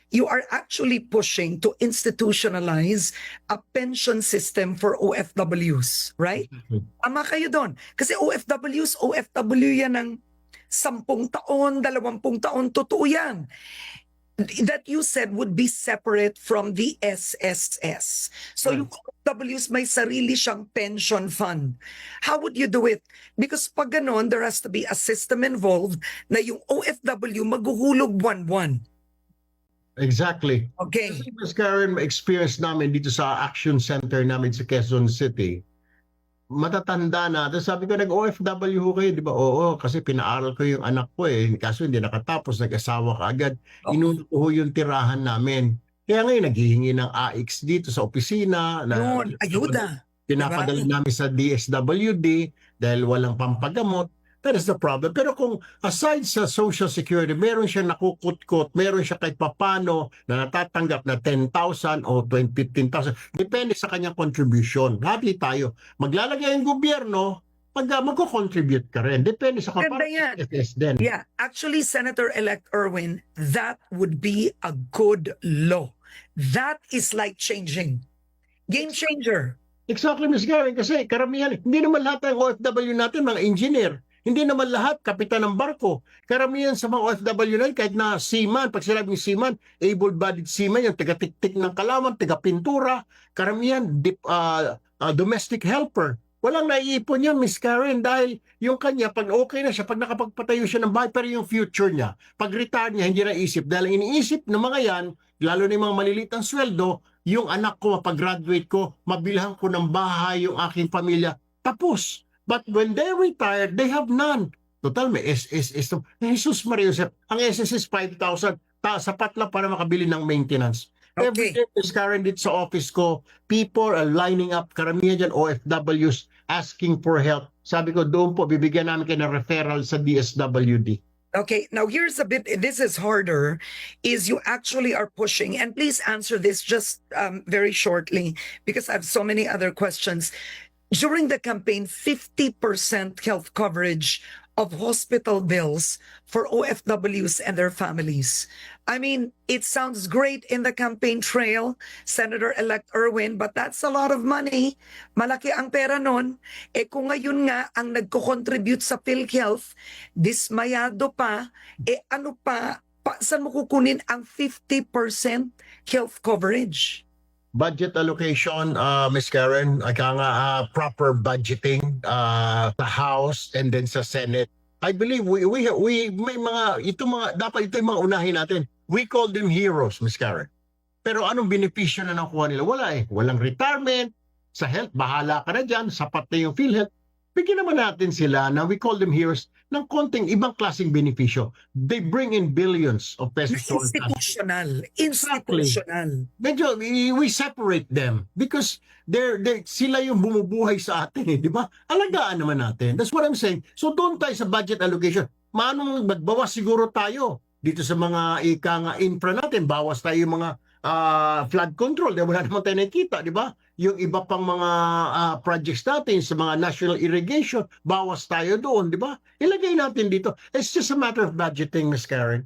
you are actually pushing to institutionalize a pension system for OFWs, right? Tama kayo doon. Kasi OFW yan ng 10 taon, 20 taon, totoo yan. That you said would be separate from the SSS. So yung OFWs may sarili siyang pension fund. How would you do it? Because pag ganon, there has to be a system involved na yung OFW maghuhulog buwan-buwan. Exactly. Okay. Kasi Ms. Karen, experience namin dito sa Action Center namin sa Quezon City, matatanda na. Tapos sabi ko, nag-OFW ho kayo, di ba? Oo, kasi pinaaral ko yung anak ko eh. Kaso hindi nakatapos, nag-asawa ka agad. Inuno ko ho yung tirahan namin. Kaya ngayon, naghihingi ng AX dito sa opisina. Yun, ayuda. Pinapadala namin sa DSWD dahil walang pampagamot. That is the problem. Pero kung aside sa Social Security, meron siya nakukut-kot, meron siya kahit papano na natatanggap na 10,000 o 15,000. Depende sa kanyang contribution. Happy tayo. Maglalagay ang gobyerno, magko-contribute ka rin. Depende sa Ganda yan. din. Yeah, actually, Senator-elect Erwin, that would be a good law. That is like changing. Game changer. Exactly, Ms. Gary. Kasi karamihan, hindi naman lahat ng OFW natin mga engineer. Hindi naman lahat kapitan ng barko. Karamihan sa mga OFW na kahit na seaman, pag sinabing seaman, able-bodied seaman, yung tiga-tik-tik ng kalaman, tiga-pintura, karamihan domestic helper. Walang naiipon yan, Miss Karen, dahil yung kanya, pag okay na siya, pag nakapagpatayo siya ng bahay, pero yung future niya, pag retire niya, hindi na isip. Dahil iniisip ng mga yan, lalo na yung mga maliliit ang sweldo, yung anak ko, mapag-graduate ko, mabilhan ko ng bahay, yung aking pamilya, tapos. But when they retire, they have none. Total, may SSS. Jesus Maria Joseph, ang SSS 5,000, sapat lang para makabili ng maintenance. Okay. Every day, Ms. Karen, dito sa office ko, people are lining up, karamihan dyan, OFWs, asking for help. Sabi ko, doon po, bibigyan namin kayo ng referral sa DSWD. Okay, now here's a bit, this is harder, is you actually are pushing, and please answer this just very shortly, because I have so many other questions. During the campaign, 50% health coverage of hospital bills for OFWs and their families. I mean, it sounds great in the campaign trail, Senator-elect Erwin, but that's a lot of money. Malaki ang pera nun. Eh kung ngayon nga ang nagko-contribute sa PhilHealth, dismayado pa, eh ano pa, saan mo kukunin ang 50% health coverage? Budget allocation, Ms. Karen, proper budgeting sa House and then sa Senate. I believe we may dapat ito yung mga unahin natin. We call them heroes, Ms. Karen. Pero anong benepisyo na nakuha nila? Wala eh. Walang retirement. Sa health, bahala ka na dyan. Sapat na yung PhilHealth. Bigyan naman natin sila na we call them heroes ng konting ibang klaseng benepisyo. They bring in billions of pesos. Institutional. Institutional. Medyo we separate them because sila yung bumubuhay sa atin, di ba? Alagaan naman natin. That's what I'm saying. So doon tayo sa budget allocation. Maano magbawas siguro tayo dito sa mga infra natin. Bawas tayo yung mga flood control. Wala naman tayo nakikita, di ba? Yung iba pang mga projects natin sa mga national irrigation, bawas tayo doon, di ba? Ilagay natin dito. It's just a matter of budgeting, Ms. Karen.